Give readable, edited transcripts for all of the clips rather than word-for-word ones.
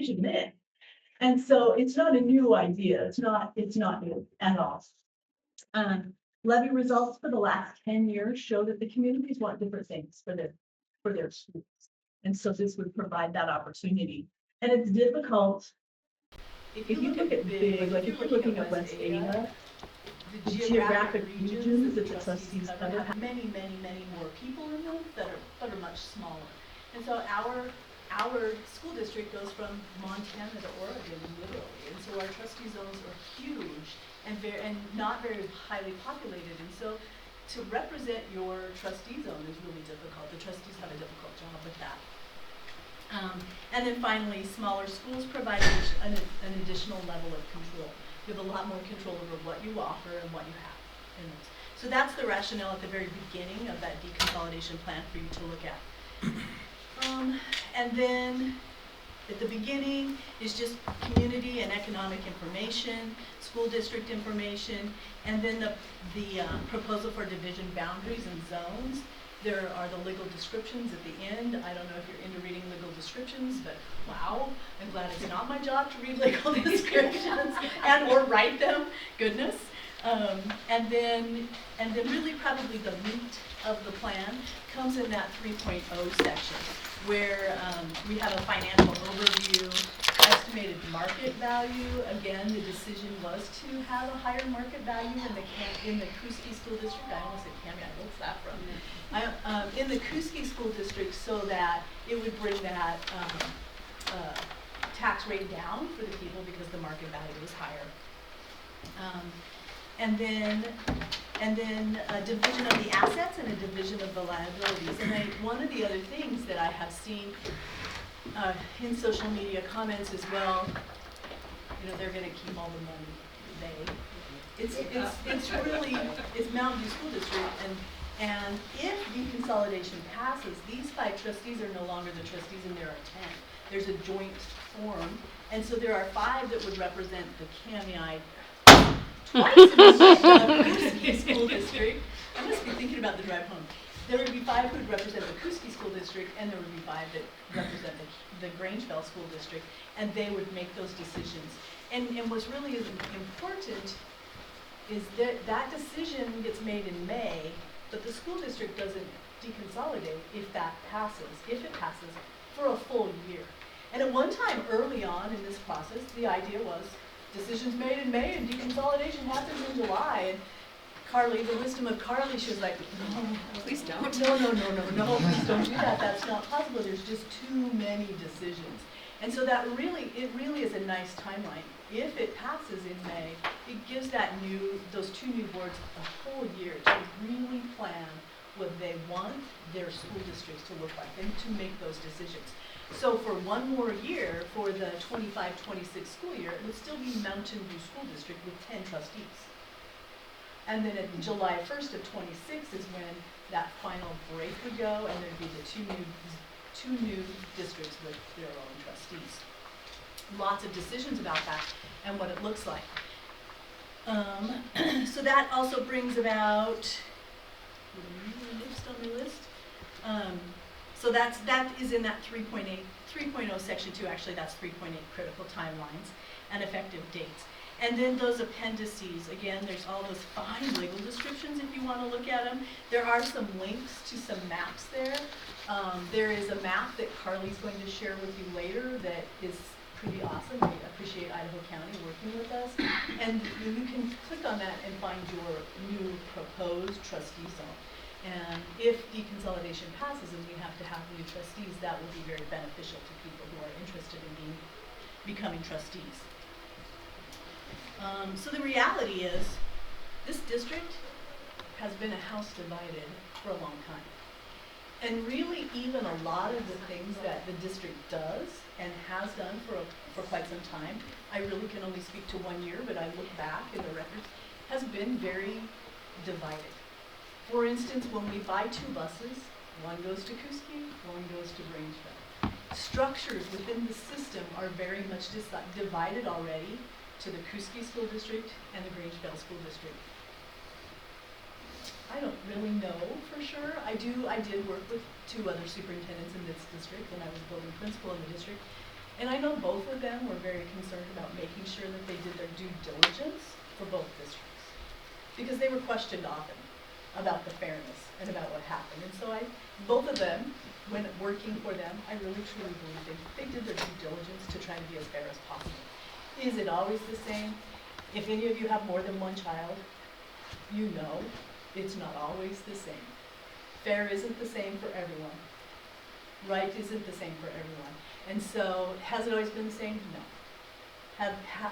deconsolidation then. And so it's not a new idea. It's not new at all. Levy results for the last 10 years show that the communities want different things for their schools. And so this would provide that opportunity. And it's difficult. If you look at big, like if you're looking at West Ada, the geographic regions that the trustees cover have many more people in them that are much smaller. And so our school district goes from Montana to Oregon, literally. And so our trustee zones are huge and not very highly populated. And so to represent your trustee zone is really difficult. The trustees have a difficult job with that. And then finally, smaller schools provide an additional level of control. You have a lot more control over what you offer and what you have in those. So that's the rationale at the very beginning of that deconsolidation plan for you to look at. And then at the beginning is just community and economic information, school district information, and then the proposal for division boundaries and zones. There are the legal descriptions at the end. I don't know if you're into reading legal descriptions, but wow, I'm glad it's not my job to read legal descriptions and or write them. Goodness. And then really probably the meat of the plan comes in that 3.0 section, where we have a financial overview, estimated market value. Again, the decision was to have a higher market value in the Kuski School District. I almost said Cammy, what's that from? In the Kuski School District, so that it would bring that tax rate down for the people because the market value was higher. And then a division of the assets and a division of the liabilities. And one of the other things that I have seen in social media comments as well, they're going to keep all the money. It's Mountain View School District, and if deconsolidation passes, these 5 trustees are no longer the trustees, and there are 10. There's a joint forum, and so there are 5 that would represent the Cammy twice in the Kuski School District. I must be thinking about the drive home. There would be 5 who would represent the Kuski School District, and there would be 5 that represent the Grangeville School District, and they would make those decisions. And what's really important is that decision gets made in May, but the school district doesn't deconsolidate if it passes, for a full year. And at one time early on in this process, the idea was decisions made in May and deconsolidation happens in July. And Carly, the wisdom of Carly, she was like, no, please don't. No, please don't do that. That's not possible. There's just too many decisions. And so it really is a nice timeline. If it passes in May, it gives those 2 new boards a whole year to really plan what they want their school districts to look like and to make those decisions. So for one more year, for the 25-26 school year, it would still be Mountain View School District with 10 trustees. And then at July 1st of 26 is when that final break would go, and there'd be the two new districts with their own trustees. Lots of decisions about that and what it looks like. So that also brings about next on the list. So that is in that 3.0 section 2. Actually, that's 3.8 critical timelines and effective dates. And then those appendices, again, there's all those fine legal descriptions if you want to look at them. There are some links to some maps there. There is a map that Carly's going to share with you later that is pretty awesome. We appreciate Idaho County working with us. And you can click on that and find your new proposed trustee zone. And if deconsolidation passes and we have to have new trustees, that will be very beneficial to people who are interested in becoming trustees. So the reality is, this district has been a house divided for a long time. And really, even a lot of the things that the district does and has done for quite some time, I really can only speak to 1 year, but I look back in the records, has been very divided. For instance, when we buy 2 buses, one goes to Kuski, one goes to Grangeville. Structures within the system are very much divided already to the Kuski School District and the Grangeville School District. I don't really know for sure. I did work with 2 other superintendents in this district when I was building principal in the district. And I know both of them were very concerned about making sure that they did their due diligence for both districts. Because they were questioned often about the fairness and about what happened. And so both of them, when working for them, I really truly believe they did their due diligence to try to be as fair as possible. Is it always the same? If any of you have more than one child, you know it's not always the same. Fair isn't the same for everyone. Right isn't the same for everyone. And so, has it always been the same? No.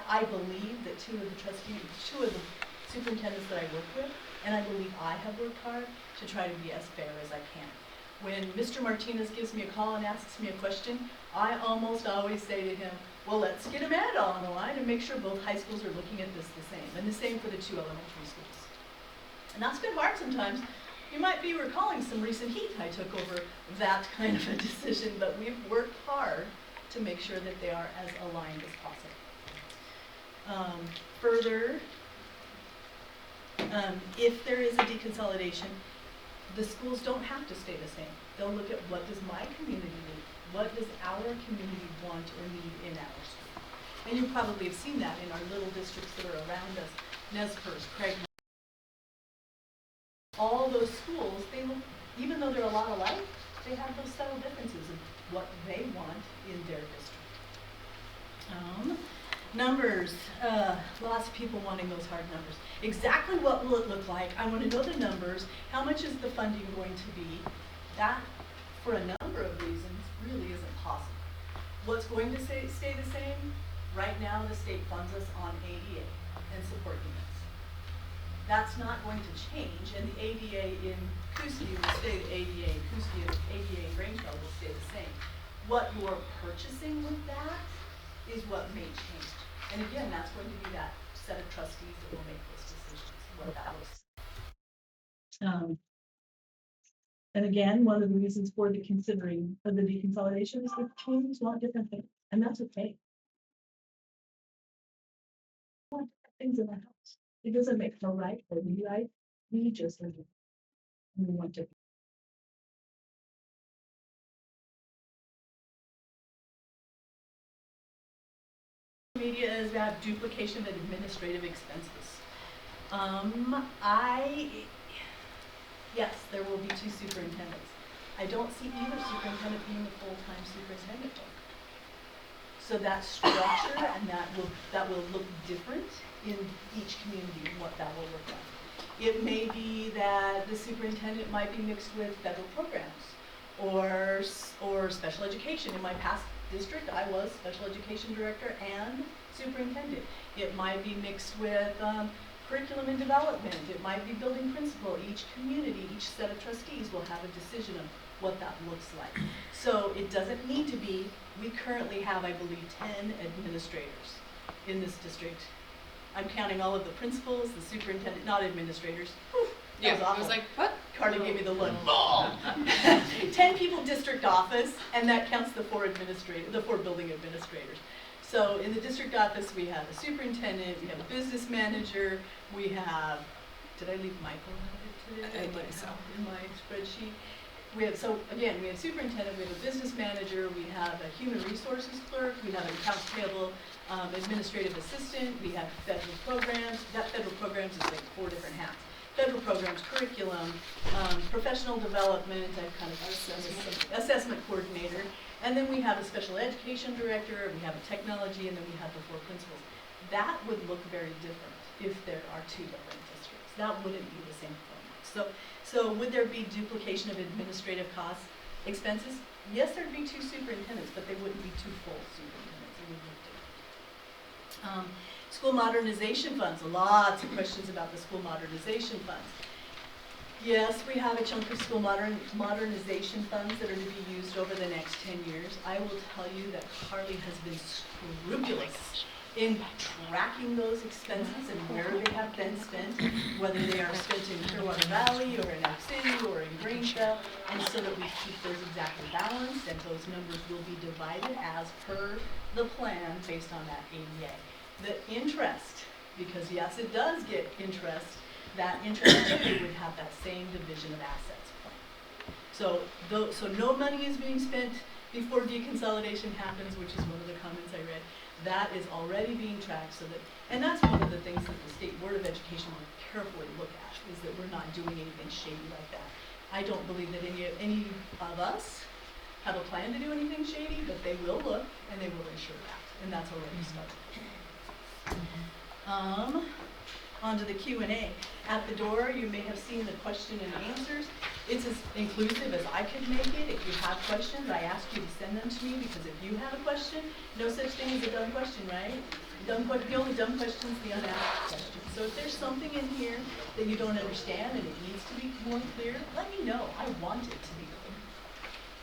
I believe that two of the superintendents that I work with, and I believe I have worked hard to try to be as fair as I can. When Mr. Martinez gives me a call and asks me a question, I almost always say to him, well, let's get a man on the line and make sure both high schools are looking at this the same, and the same for the two elementary schools. And that's been hard sometimes. You might be recalling some recent heat I took over that kind of a decision, but we've worked hard to make sure that they are as aligned as possible. Further, if there is a deconsolidation, the schools don't have to stay the same. They'll look at what does my community need, what does our community want or need in our school. And you probably have seen that in our little districts that are around us, Nez Perce, Craig. All those schools, even though they're a lot alike, they have those subtle differences of what they want in their district. Numbers, lots of people wanting those hard numbers. Exactly what will it look like? I want to know the numbers. How much is the funding going to be? That, for a number of reasons, really isn't possible. What's going to stay the same? Right now, the state funds us on ADA and support units. That's not going to change, and the ADA in Cooskie will stay the ADA in Cooskie, and the ADA in Grangeville will stay the same. What you're purchasing with that is what may change. And again, that's going to be that set of trustees that will make those decisions, what that looks like. And again, one of the reasons for the considering of the deconsolidation is that communities want different things, and that's okay. We want different things in our house. It doesn't make no right or me right. We just live it. And we want to. Media is about duplication of administrative expenses. Yes, there will be two superintendents. I don't see either superintendent being a full-time superintendent. So that structure and that will look different in each community and what that will look like. It may be that the superintendent might be mixed with federal programs or special education. In my past district, I was special education director and superintendent. It might be mixed with curriculum and development. It might be building principal. Each community, each set of trustees will have a decision of what that looks like. So it doesn't need to be, we currently have, I believe, 10 administrators in this district. I'm counting all of the principals, the superintendent, not administrators. Whew, that was awful. I was like, what? Carly gave me the look. 10 people district office, and that counts the 4 building administrators. So in the district office, we have a superintendent, we have a business manager, we have, did I leave Michael out of it today? I think so. In my spreadsheet. We have superintendent, we have a business manager, we have a human resources clerk, we have an accounts payable administrative assistant, we have federal programs. That federal programs is like 4 different hats. Federal programs, curriculum, professional development, I've kind of assessment coordinator, and then we have a special education director, we have a technology, and then we have the 4 principals. That would look very different if there are 2 different districts. That wouldn't be the same format. So would there be duplication of administrative costs, expenses? Yes, there'd be 2 superintendents, but they wouldn't be 2 full superintendents. It would look different. School modernization funds, lots of questions about the school modernization funds. Yes, we have a chunk of school modernization funds that are to be used over the next 10 years. I will tell you that Carly has been scrupulous in tracking those expenses and where they have been spent, whether they are spent in Clearwater Valley or in Oak City or in Grangeville, and so that we keep those exactly balanced, and those numbers will be divided as per the plan based on that ADA. The interest, because yes, it does get interest, that interest too would have that same division of assets plan. So no money is being spent before deconsolidation happens, which is one of the comments I read, that is already being tracked so that, and that's one of the things that the State Board of Education will carefully look at, is that we're not doing anything shady like that. I don't believe that any of us have a plan to do anything shady, but they will look and they will ensure that, and that's already started. On to the Q&A. At the door, you may have seen the question and answers. It's as inclusive as I could make it. If you have questions, I ask you to send them to me, because if you have a question, no such thing as a dumb question, right? The only dumb question is the unasked question. So if there's something in here that you don't understand and it needs to be more clear, let me know. I want it to be clear.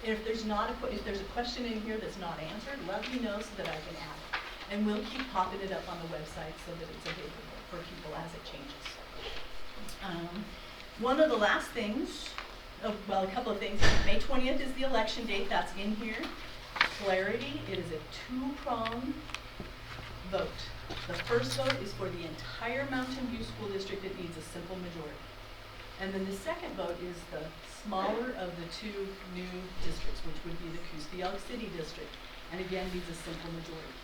And if there's a question in here that's not answered, let me know so that I can add it. And we'll keep popping it up on the website so that it's available for people as it changes. One of the last things, well, a couple of things. May 20th is the election date. That's in here. Clarity, it is a two-pronged vote. The first vote is for the entire Mountain View School District. It needs a simple majority. And then the second vote is the smaller of the two new districts, which would be the Kuskokwim City District. And again, needs a simple majority.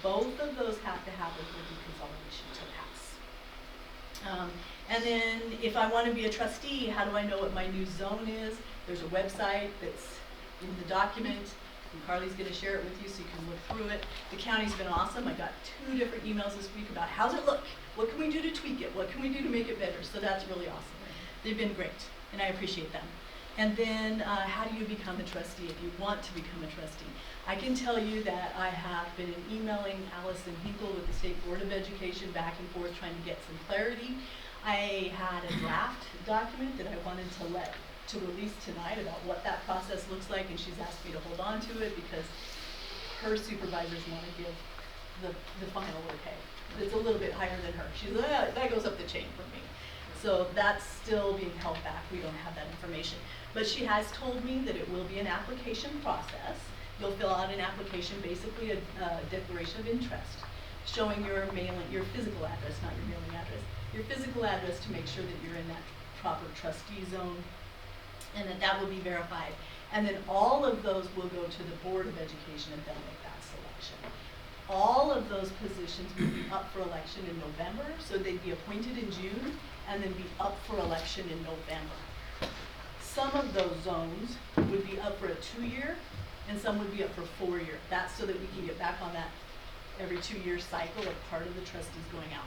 Both of those have to happen for deconsolidation to pass. And then if I want to be a trustee, how do I know what my new zone is? There's a website that's in the document, and Carly's going to share it with you so you can look through it. The county's been awesome. I got 2 different emails this week about how's it look? What can we do to tweak it? What can we do to make it better? So that's really awesome. They've been great, and I appreciate them. And then how do you become a trustee if you want to become a trustee? I can tell you that I have been emailing Allison Hinkle with the State Board of Education back and forth trying to get some clarity. I had a draft document that I wanted to release tonight about what that process looks like, and she's asked me to hold on to it because her supervisors want to give the final okay. It's a little bit higher than her. She's like, that goes up the chain for me. So that's still being held back. We don't have that information. But she has told me that it will be an application process. You'll fill out an application, basically a declaration of interest, showing your physical address, not your mailing address, your physical address to make sure that you're in that proper trustee zone, and that will be verified. And then all of those will go to the Board of Education, and they'll make that selection. All of those positions will be up for election in November, so they'd be appointed in June, and then be up for election in November. Some of those zones would be up for a 2-year, and some would be up for 4-year. That's so that we can get back on that every 2-year cycle of part of the trustees going out.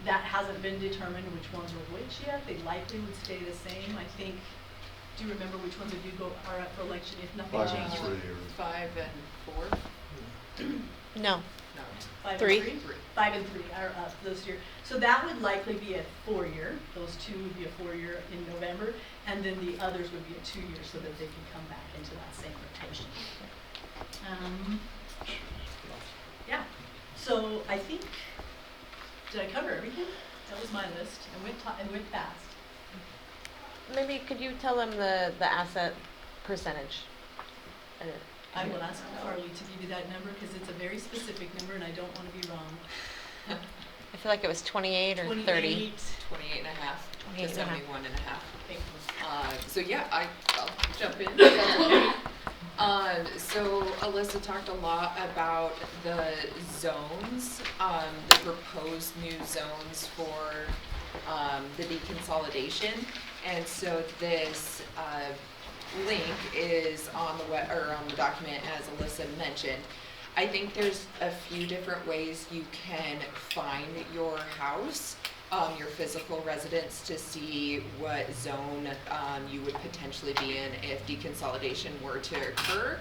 That hasn't been determined which ones are which yet. They likely would stay the same. I think, do you remember which ones are up for election if nothing 5 and changes? 3 or 5 and 4? No. 5 3. and 3? 5 and 3 are up this year. So that would likely be a 4-year. Those 2 would be a 4-year in November, and then the others would be a 2-year so that they can come back into that same rotation. Yeah. So I think, did I cover everything? That was my list. I went fast. Maybe could you tell them the asset percentage? I will ask Carly to give you that number because it's a very specific number and I don't want to be wrong. I feel like it was 28 or 30. 28. 28 and a half 28 to and a half. 71 and a half. Thank you. So yeah, I'll jump in. So Alyssa talked a lot about the zones, the proposed new zones for the deconsolidation, and so this link is on the document, as Alyssa mentioned. I think there's a few different ways you can find your house, your physical residence, to see what zone you would potentially be in if deconsolidation were to occur.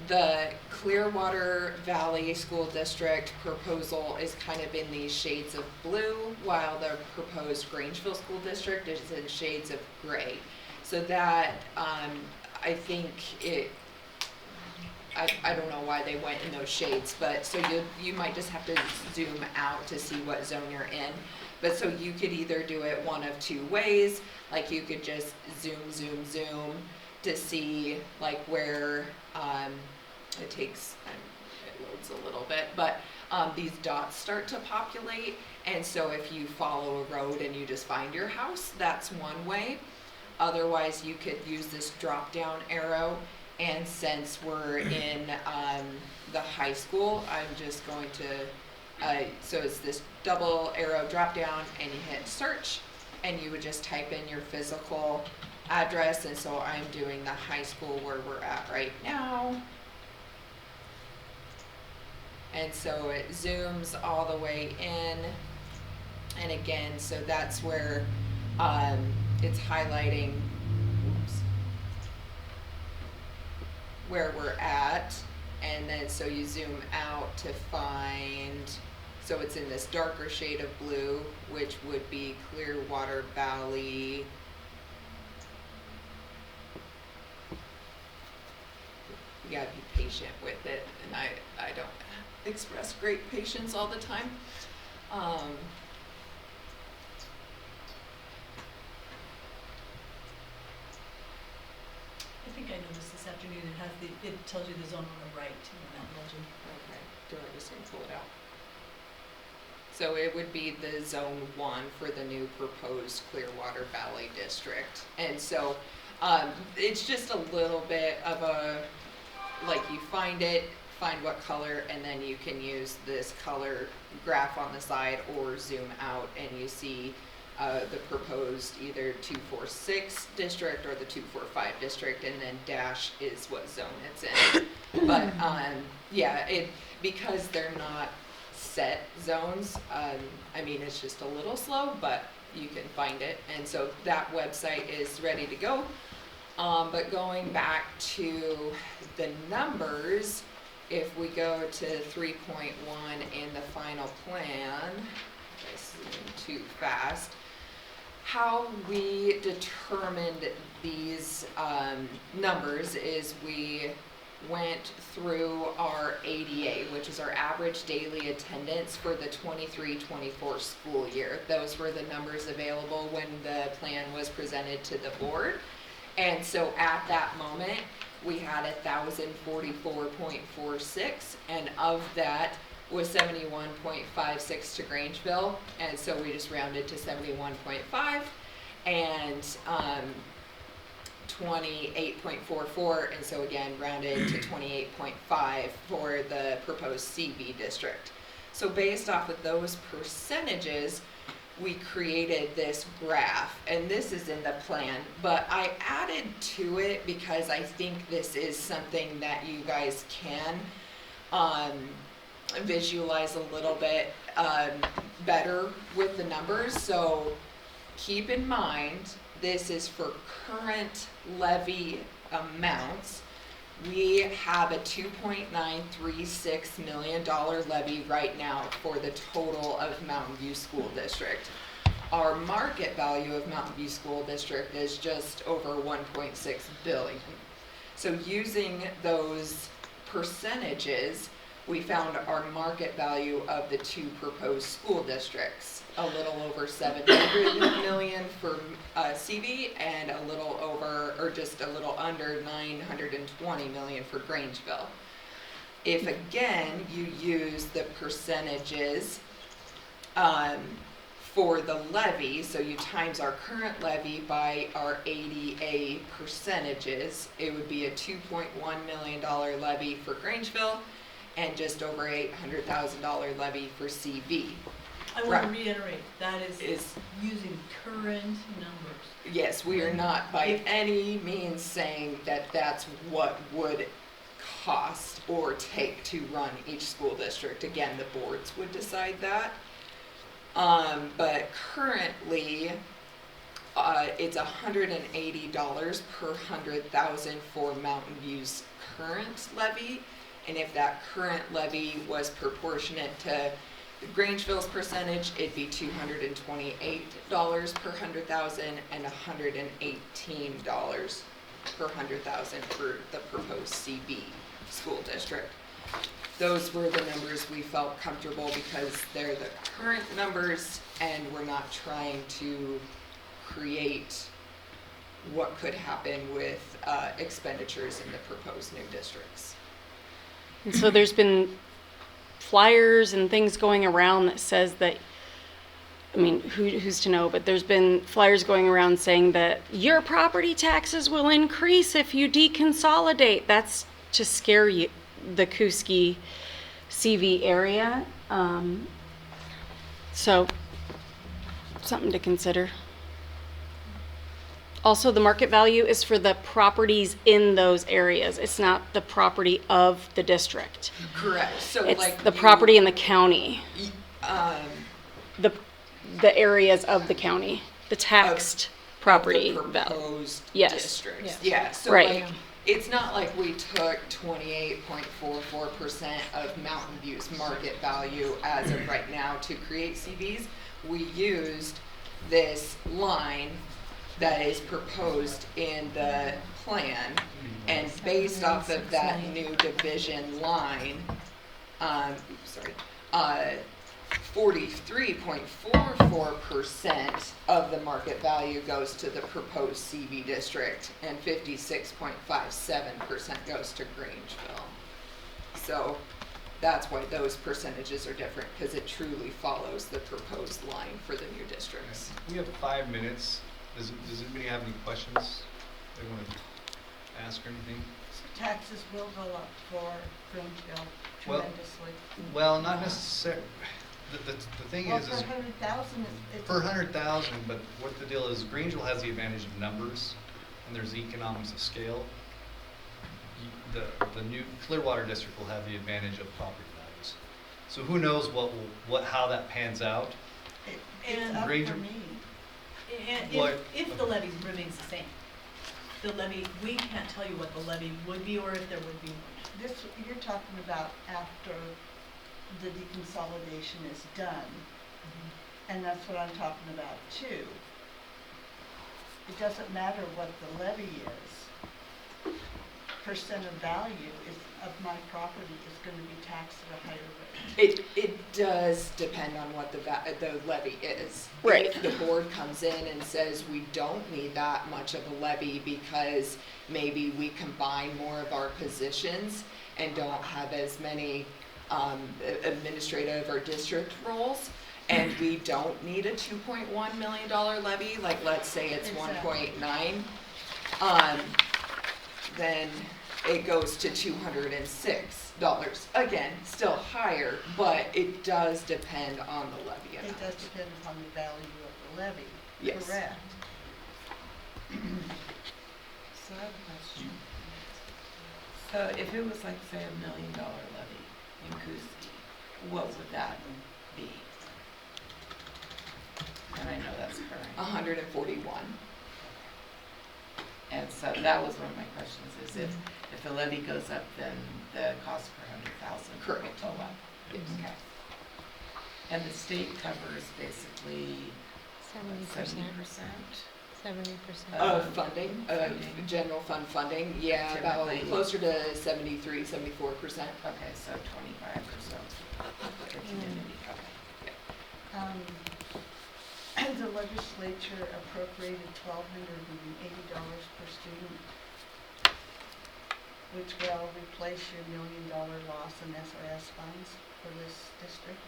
The Clearwater Valley School District proposal is kind of in these shades of blue, while the proposed Grangeville School District is in shades of gray. So that, I think I don't know why they went in those shades, but so you might just have to zoom out to see what zone you're in. But so you could either do it one of 2 ways, like you could just zoom to see like where it takes, it loads a little bit, but these dots start to populate, and so if you follow a road and you just find your house, that's one way. Otherwise, you could use this drop down arrow And since we're in the high school, I'm just going to, so it's this double arrow drop down and you hit search and you would just type in your physical address. And so I'm doing the high school where we're at right now. And so it zooms all the way in. And again, so that's where it's highlighting, oops, where we're at. And then so you zoom out to find, so it's in this darker shade of blue, which would be Clearwater Valley. You gotta be patient with it, and I don't express great patience all the time. I think I noticed this afternoon, it tells you the zone on the right in that legend. Okay, do I just need to pull it out? So it would be the zone 1 for the new proposed Clearwater Valley district. And so it's just a little bit of a, like you find it, find what color, and then you can use this color graph on the side or zoom out and you see the proposed either 246 district or the 245 district, and then dash is what zone it's in. But yeah, because they're not set zones, I mean, it's just a little slow, but you can find it. And so that website is ready to go. But going back to the numbers, if we go to 3.1 in the final plan, this is too fast, how we determined these numbers is we went through our ADA, which is our average daily attendance for the 23-24 school year. Those were the numbers available when the plan was presented to the board. And so at that moment, we had 1,044.46, and of that was 71.56 to Grangeville, and so we just rounded to 71.5, and 28.44, and so again rounded to 28.5 for the proposed CV district. So based off of those percentages, we created this graph, and this is in the plan, but I added to it because I think this is something that you guys can visualize a little bit better with the numbers. So keep in mind, this is for current levy amounts. We have a $2.936 million levy right now for the total of Mountain View School District. Our market value of Mountain View School District is just over $1.6 billion. So using those percentages, we found our market value of the two proposed school districts, a little over $700 million for CV and a little over, or just a little under $920 million for Grangeville. If again, you use the percentages for the levy, so you times our current levy by our ADA percentages, it would be a $2.1 million levy for Grangeville and just over $800,000 levy for CV. I want to reiterate, that is using current numbers. Yes, we are not by any means saying that that's what would cost or take to run each school district. Again, the boards would decide that. But currently, it's $180 per 100,000 for Mountain View's current levy. And if that current levy was proportionate to Grangeville's percentage, it'd be $228 per 100,000 and $118 per 100,000 for the proposed CB school district. Those were the numbers we felt comfortable because they're the current numbers and we're not trying to create what could happen with expenditures in the proposed new districts. And so there's been flyers and things going around that says that I mean, who's to know, but there's been flyers going around saying that your property taxes will increase if you deconsolidate. That's to scare you, the Kuski CV area. So, something to consider. Also, the market value is for the properties in those areas. It's not the property of the district. Correct, so It's like the you- property in the county, Um, the areas of the county, the taxed property the value. proposed Yes. districts. Yeah. Yeah, so Right. like, it's not like we took 28.44% of Mountain View's market value as of right now to create CVs. We used this line that is proposed in the plan, and based off of that new division line, 43.44% of the market value goes to the proposed CV district, and 56.57% goes to Grangeville. So that's why those percentages are different, because it truly follows the proposed line for the new districts. We have 5 minutes. Does anybody have any questions they want to ask or anything? Taxes will go up for Grangeville Well- tremendously. Well, not necessarily. The thing Well, is for 100,000, it's. for 100,000, but what the deal is, Grangeville has the advantage of numbers, and there's economics of scale. The new Clearwater district will have the advantage of property values. So who knows how that pans out? It's And- up for Granger- me. And What- if the levy remains the same, the levy, we can't tell you what the levy would be or if there would be one. This, you're talking about after the deconsolidation is done, and that's what I'm talking about too. It doesn't matter what the levy is. Percent of value of my property is gonna be taxed at a higher rate. It does depend on what the levy is. Right. If the board comes in and says we don't need that much of a levy because maybe we combine more of our positions and don't have as many administrative or district roles, and we don't need a $2.1 million levy, like let's say it's Exactly. 1.9, then it goes to $206. Again, still higher, but it does depend on the levy amount. It does depend upon the value of the levy. Yes. Correct. So I have a question. So if it was like, say, $1 million levy in Kuski, what would that be? And I know that's current. 141. And so that was one of my questions, is if the levy goes up, then the cost per 100,000 Correct. will go up. Yes. Okay. And the state covers basically 70%. 70%. Of funding, Funding. general fund funding, yeah, about Typically. closer to 73, 74%. Okay, so 25 or so for the community, okay. The legislature appropriated $1,280 per student, which will replace your $1 million loss in SRS funds for this district.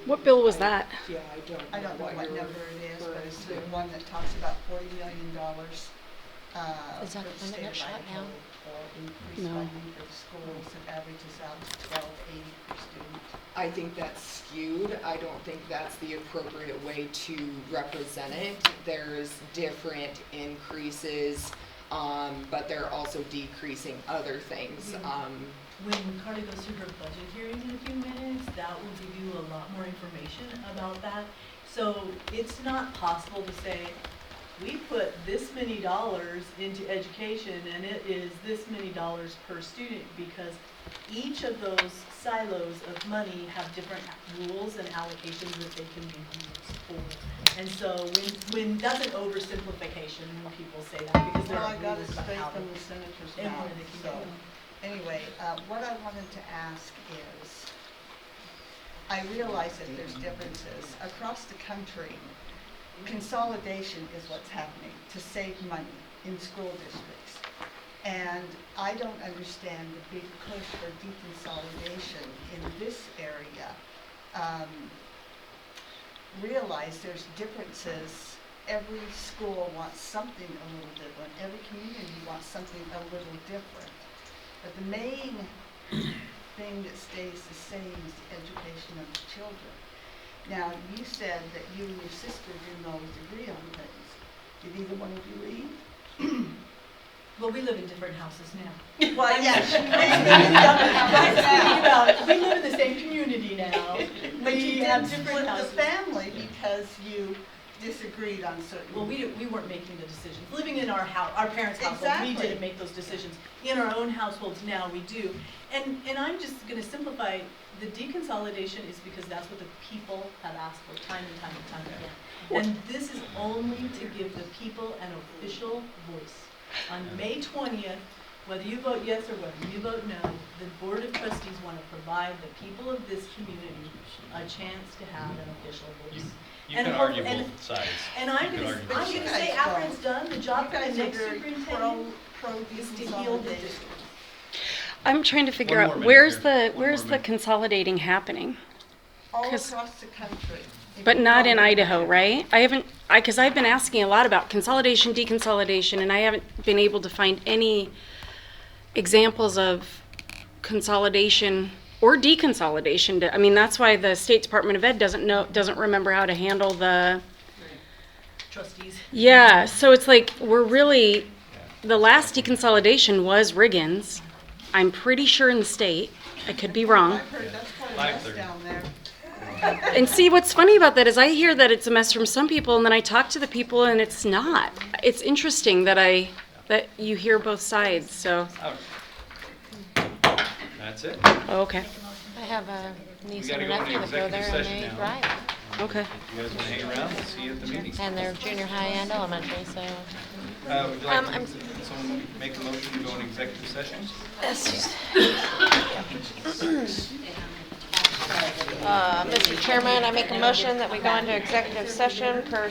What bill was that? Yeah, I don't know what you're number it is, but it's the referring to. one that talks about $40 million, Is that for the the one that state got of shot Idaho down? for increased No. funding for the schools. It averages out to $1,280 per student. I think that's skewed. I don't think that's the appropriate way to represent it. There's different increases, but they're also decreasing other things. When Carly goes through her budget hearing in a few minutes, that will give you a lot more information about that. So it's not possible to say, we put this many dollars into education and it is this many dollars per student, because each of those silos of money have different rules and allocations that they can be used for. And so when that's an oversimplification when people say that, because there Well, are I got it rules about straight how from they- the senator's and mouth, where they can so. go. Anyway, what I wanted to ask is, I realize that there's differences across the country. Consolidation is what's happening to save money in school districts. And I don't understand the big push for deconsolidation in this area realize there's differences. Every school wants something a little different. Every community wants something a little different. But the main thing that stays the same is the education of the children. Now, you said that you and your sister didn't always agree on things. Did either one of you leave? Well, we live in different houses now. Well, yes. We live in the same community now. But We you have did different split the houses. family because you disagreed on certain. Well, we weren't making the decisions. Living in our house, our parents' household, we Exactly. didn't make those decisions. In our own households now, we do. And I'm just gonna simplify, the deconsolidation is because that's what the people have asked for time and time and time again. And this is only to give the people an official voice. On May 20th, whether you vote yes or whether you vote no, the Board of Trustees want to provide the people of this community a chance to have an official voice. You And can hope- argue and- both sides. And I'm You can gonna, argue I'm both gonna sides. say after it's done, the job You for the guys are next very superintendent pro is to heal the deconsolidation. district. I'm trying to figure One out more minute where's here. the One where's more the minute. consolidating happening, All 'Cause- across the country. If but you not go in to- Idaho, right? Because I've been asking a lot about consolidation, deconsolidation, and I haven't been able to find any examples of consolidation or deconsolidation. I mean, that's why the State Department of Ed doesn't remember how to handle the. Trustees. Yeah, so it's like the last deconsolidation was Riggins. I'm pretty sure in the state. I could be wrong. I've heard that's quite a mess 5:30. down there. And see, what's funny about that is I hear that it's a mess from some people, and then I talk to the people, and it's not. It's interesting that you hear both sides. So, Ouch. That's it. okay, I have a niece gotta and a go into nephew that go executive there and session they now. drive. okay. You guys want to hang around? We'll see you at the meeting. And they're junior high and elementary, so. Would you like I'm- someone make a motion to go in executive session? Mr. Chairman, I make a motion that we go into executive session per